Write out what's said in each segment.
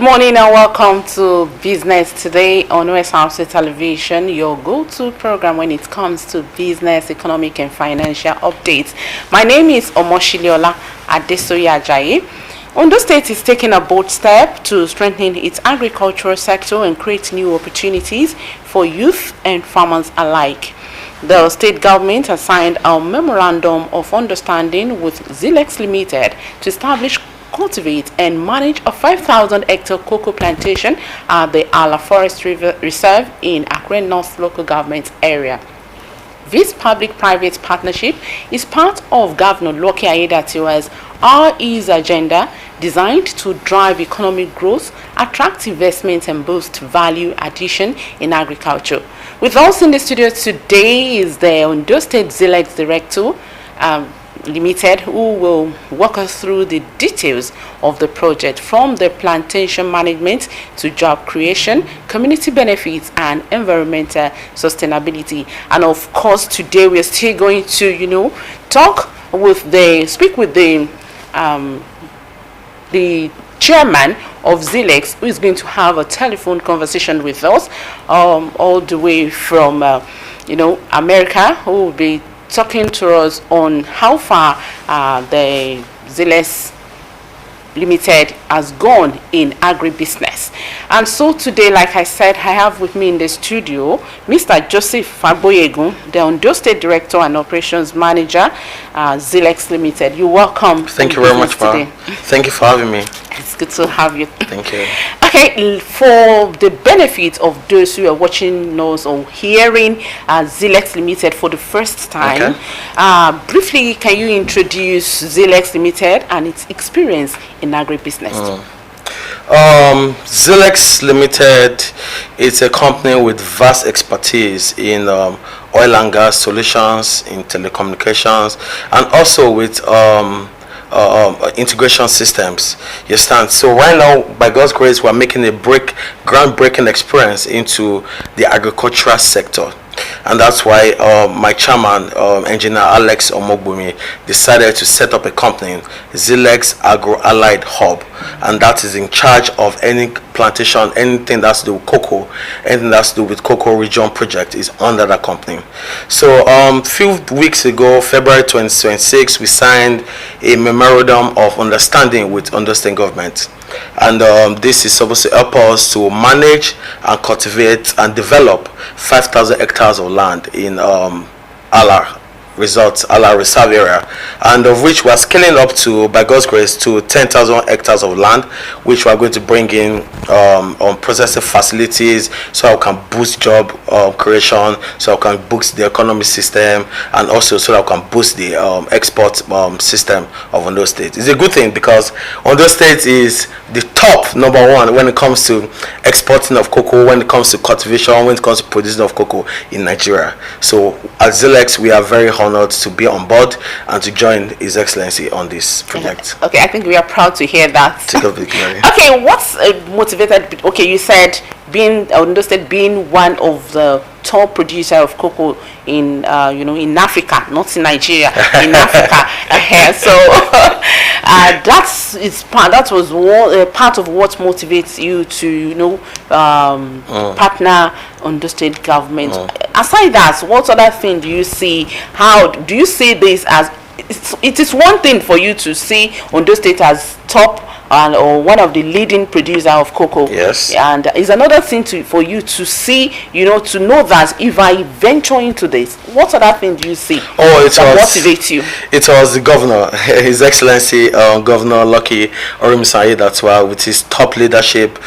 morning and welcome to Business Today on Osrc Television, your go-to program when it comes to business, economic and financial updates. My name is Omoshiliola Adesoye Ajayi. Ondo State is taking a bold step to strengthen its agricultural sector and create new opportunities for youth and farmers alike. The state government has signed a memorandum of understanding with Zilex Limited to establish, cultivate and manage a 5,000-hectare cocoa plantation at the Ala Forest Reserve in Akure North local government area. This public-private partnership is part of Governor Lucky Aiyedatiwa's RE's agenda designed to drive economic growth, attract investment and boost value addition in agriculture. With us in the studio today is the Ondo State Zilex Director Limited, who will walk us through the details of the project, from the plantation management to job creation, community benefits and environmental sustainability. And of course today we are still going to speak with the chairman of Zilex, who is going to have a telephone conversation with us all the way from America, who will be talking to us on how far the Zilex Limited has gone in agribusiness. And so today, like I said, I have with me in the studio Mr. Joseph Fagboyegun, the Ondo State Director and Operations Manager, Zilex Limited. You're welcome. Thank you very much, Ma. Thank you for having me. It's good to have you. Thank you. Okay, for the benefit of those who are watching us or hearing Zilex Limited for the first time, briefly, can you introduce Zilex Limited and its experience in agribusiness? Zilex Limited is a company with vast expertise in oil and gas solutions, in telecommunications, and also with integration systems. You understand? So right now, by God's grace, we're making a groundbreaking experience into the agricultural sector. And that's why my chairman, Engineer Alex Omogbumi, decided to set up a company, Zilex Agro-Allied Hub, and that is in charge of any plantation, anything that's to do with cocoa, anything that's to do with cocoa region project is under that company. So a few weeks ago, February 2026, we signed a memorandum of understanding with Ondo State government. And this is supposed to help us to manage and cultivate and develop 5,000 hectares of land in Ala Reserve area, and of which we are scaling up to, by God's grace, to 10,000 hectares of land, which we are going to bring in on processing facilities, so we can boost job creation, so we can boost the economic system, and also so that we can boost the export system of Ondo State. It's a good thing because Ondo State is the top number one when it comes to exporting of cocoa, when it comes to cultivation, when it comes to producing of cocoa in Nigeria. So at Zilex, we are very honored to be on board and to join His Excellency on this project. Okay, I think we are proud to hear that. Okay, what's motivated? Okay, you said Ondo State being one of the top producer of cocoa in in Africa, not in Nigeria, in Africa. So that was part of what motivates you to partner Ondo State government. Aside that, what other thing do you see? How do you see this as? It is one thing for you to see Ondo State as top or one of the leading producer of cocoa. Yes. And it's another thing for you to see, to know that if I venture into this, what other thing do you see that motivates you? It was the governor, His Excellency Governor Lucky Aiyedatiwa, with his top leadership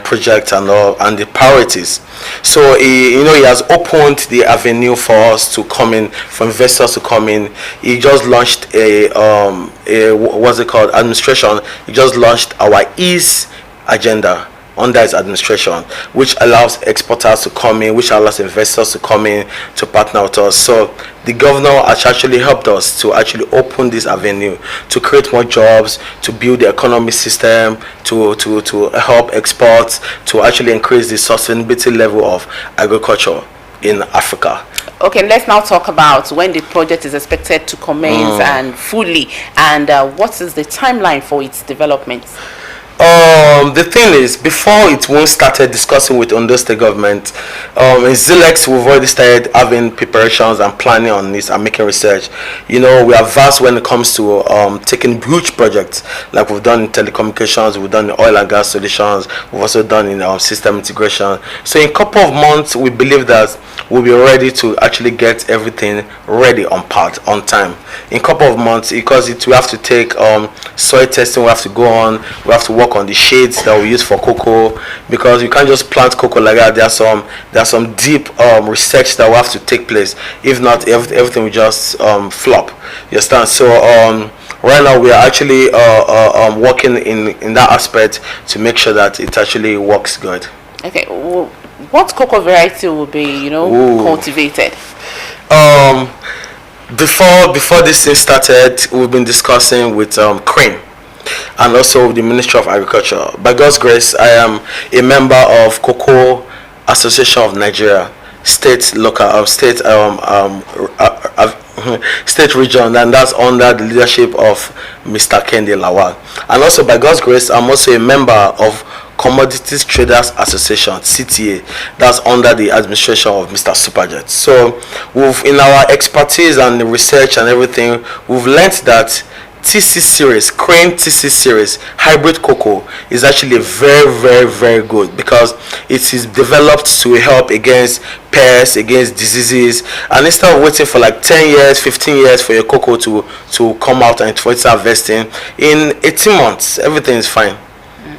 project and the priorities. So he has opened the avenue for us to come in, for investors to come in. He just launched administration. He just launched our ease agenda under his administration, which allows exporters to come in, which allows investors to come in to partner with us. So the governor has actually helped us to actually open this avenue to create more jobs, to build the economic system, to help exports, to actually increase the sustainability level of agriculture in Africa. Okay, let's now talk about when the project is expected to commence and fully, and what is the timeline for its development? The thing is, before it won't started discussing with Ondo State government, in Zilex we've already started having preparations and planning on this and making research. We are vast when it comes to taking huge projects like we've done in telecommunications, we've done in oil and gas solutions, we've also done in system integration. So in a couple of months, we believe that we'll be ready to actually get everything ready on time. In a couple of months, because we have to take soil testing, we have to go on, we have to work on the shades that we use for cocoa, because you can't just plant cocoa like that. There's some deep research that will have to take place. If not, everything will just flop. You understand? So right now we are actually working in that aspect to make sure that it actually works good. Okay, what cocoa variety will be cultivated? Before this thing started, we've been discussing with Crane and also the Ministry of Agriculture. By God's grace, I am a member of Cocoa Association of Nigeria, state region, and that's under the leadership of Mr. Kendi Lawal. And also by God's grace, I'm also a member of Commodities Traders Association, CTA, that's under the administration of Mr. Superjet. So in our expertise and the research and everything, we've learned that TC series, Crane TC series hybrid cocoa is actually very, very, very good, because it is developed to help against pests, against diseases, and instead of waiting for like 10 years, 15 years for your cocoa to come out and for its harvesting, in 18 months everything is fine.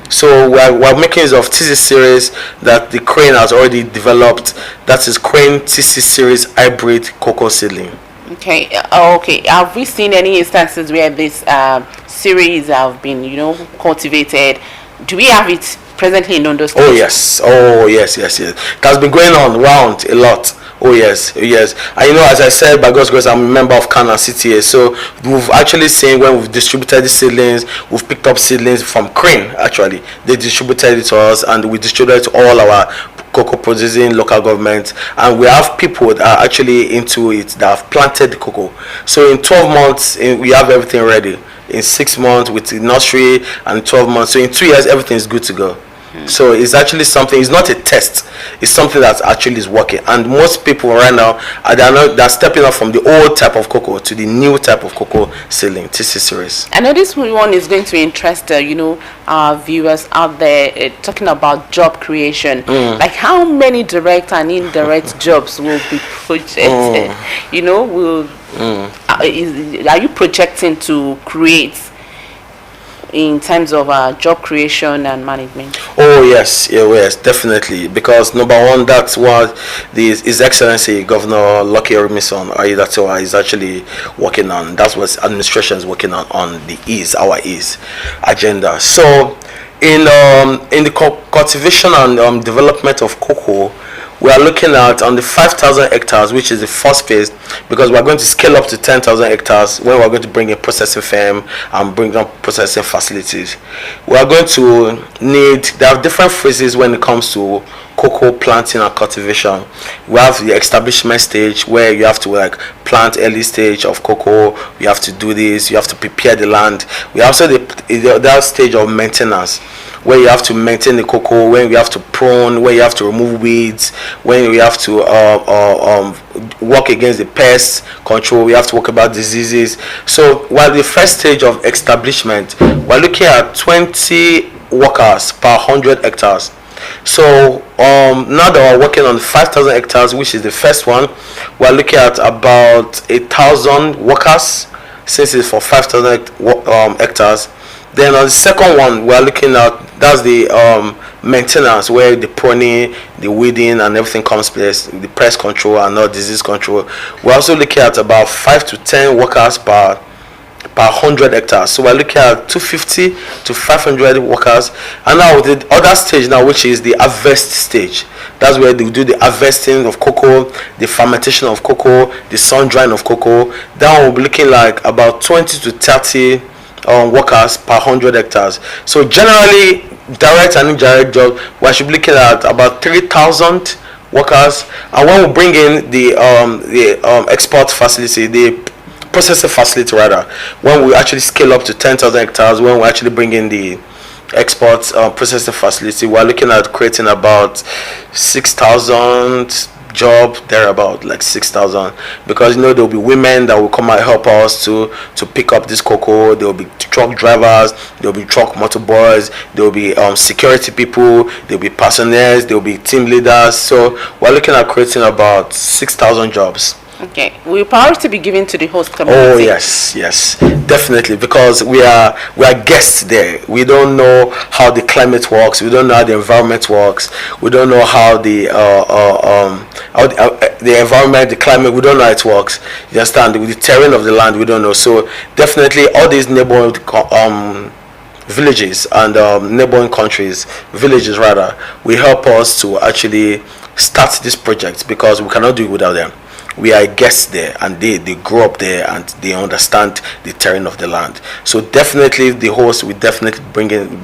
So we're making use of TC series that the Crane has already developed. That is Crane TC series hybrid cocoa seedling. Okay. Have we seen any instances where this series have been, cultivated? Do we have it presently in Ondo State? Oh yes. It has been going on around a lot. Oh yes. And as I said, by God's grace, I'm a member of Kana CTA. So we've actually seen when we've distributed the seedlings, we've picked up seedlings from Crane. Actually, they distributed it to us, and we distributed it to all our cocoa producing local governments, and we have people that are actually into it that have planted the cocoa. So in 12 months, we have everything ready. In 6 months with the nursery, and 12 months. So in 2 years, everything is good to go. So it's actually something. It's not a test. It's something that actually is working. And most people right now they're stepping up from the old type of cocoa to the new type of cocoa seedling, TC series. I know this one is going to interest our viewers out there, talking about job creation. Like how many direct and indirect jobs will be projected? Are you projecting to create in terms of job creation and management? Oh yes, definitely. Because number one, that's what His Excellency Governor Lucky Orimison Aiyedatiwa is actually working on. That's what administration is working on our ease agenda. So in the cultivation and development of cocoa, we are looking at on the 5,000 hectares, which is the first phase, because we are going to scale up to 10,000 hectares when we are going to bring a processing firm and bring up processing facilities. We are going to there are different phases when it comes to cocoa planting and cultivation. We have the establishment stage, where you have to plant early stage of cocoa. You have to do this. You have to prepare the land. We also that stage of maintenance, where you have to maintain the cocoa, when you have to prune, where you have to remove weeds, when you have to work against the pest control, we have to work about diseases. So while the first stage of establishment, we're looking at 20 workers per 100 hectares. So now that we're working on 5,000 hectares, which is the first one, we're looking at about 1,000 workers, since it's for 5,000 hectares. Then on the second one, we're looking at, that's the maintenance, where the pruning, the weeding and everything comes place, the pest control and all disease control. We're also looking at about 5 to 10 workers per 100 hectares. So we're looking at 250 to 500 workers. And now the other stage now, which is the harvest stage, that's where they do the harvesting of cocoa, the fermentation of cocoa, the sun drying of cocoa. That will be looking like about 20 to 30 workers per 100 hectares. So generally, direct and indirect jobs, we should be looking at about 3,000 workers. And when we bring in the export facility, the processing facility rather, when we actually scale up to 10,000 hectares, when we actually bring in the export processing facility. We're looking at creating about 6,000 job thereabout, like 6,000, because there'll be women that will come and help us to pick up this cocoa. There'll be truck drivers, there'll be truck motorboys, there'll be security people, there'll be personnel, there'll be team leaders. So we're looking at creating about 6,000 jobs. Okay, will priority be given to the host community? Oh yes, definitely, because we are guests there. We don't know how the climate works. We don't know how the environment works. We don't know how the environment, the climate. We don't know how it works. You understand? With the terrain of the land, we don't know. So definitely, all these neighborhood villages and neighboring countries, villages rather, will help us to actually start this project, because we cannot do it without them. We are guests there, and they grow up there, and they understand the terrain of the land. So definitely the host will definitely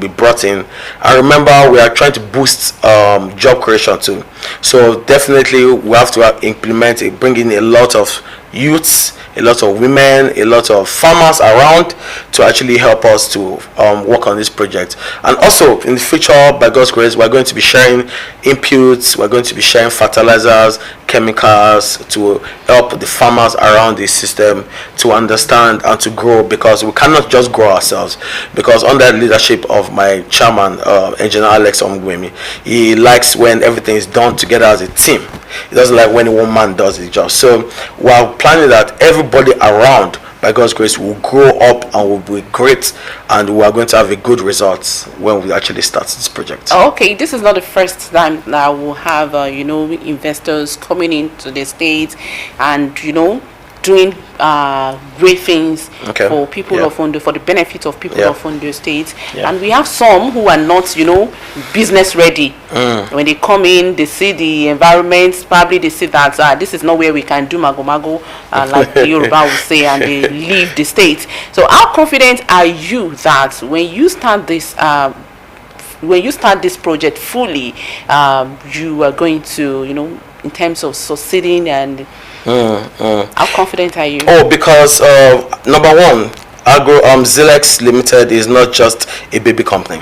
be brought in. And remember, we are trying to boost job creation too. So definitely we have to implement it, bring in a lot of youths, a lot of women, a lot of farmers around to actually help us to work on this project. And also in the future, by God's grace, we're going to be sharing inputs, we're going to be sharing fertilizers, chemicals, to help the farmers around this system to understand and to grow, because we cannot just grow ourselves. Because under the leadership of my chairman, Engineer Alex Omgwemi, he likes when everything is done together as a team. He doesn't like when one man does his job. So we're planning that everybody around, by God's grace, will grow up and will be great, and we are going to have a good results when we actually start this project. Okay, this is not the first time that we'll have investors coming into the state and doing great things for people of Ondo, for the benefit of people of Ondo State. And we have some who are not business ready. When they come in, they see the environment, probably they see that this is not where we can do mago like the Yoruba will say, and they leave the state. So how confident are you that when you start this project fully, you are going to in terms of succeeding, and how confident are you? Oh, because number one, Zilex Limited is not just a baby company.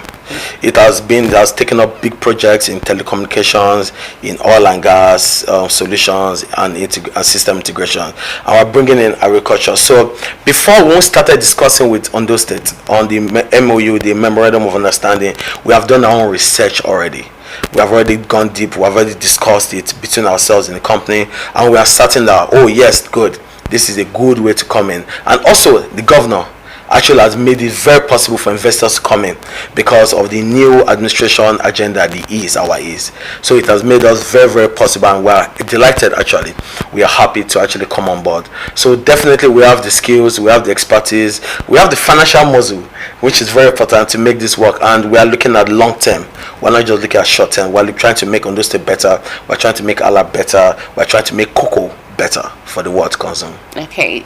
It has taken up big projects in telecommunications, in oil and gas solutions, and system integration. And we're bringing in agriculture. So before we started discussing with Ondo State on the MOU, the Memorandum of Understanding, we have done our own research already. We have already gone deep. We have already discussed it between ourselves in the company, and we are certain that, oh yes, good, this is a good way to come in. And also the governor actually has made it very possible for investors to come in because of the new administration agenda, the E is our ease. So it has made us very, very possible, and we are delighted actually. We are happy to actually come on board. So definitely we have the skills, we have the expertise, we have the financial muscle, which is very important to make this work, and we are looking at long term. We're not just looking at short term. We're trying to make Ondo State better, we're trying to make Allah better, we're trying to make cocoa better for the world to consume. Okay,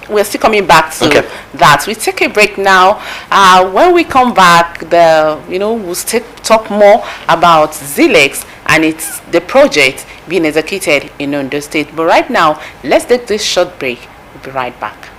we're still coming back to that. We take a break now. When we come back, we'll still talk more about Zilex and it's the project being executed in Ondo State. But right now, let's take this short break. We'll be right back.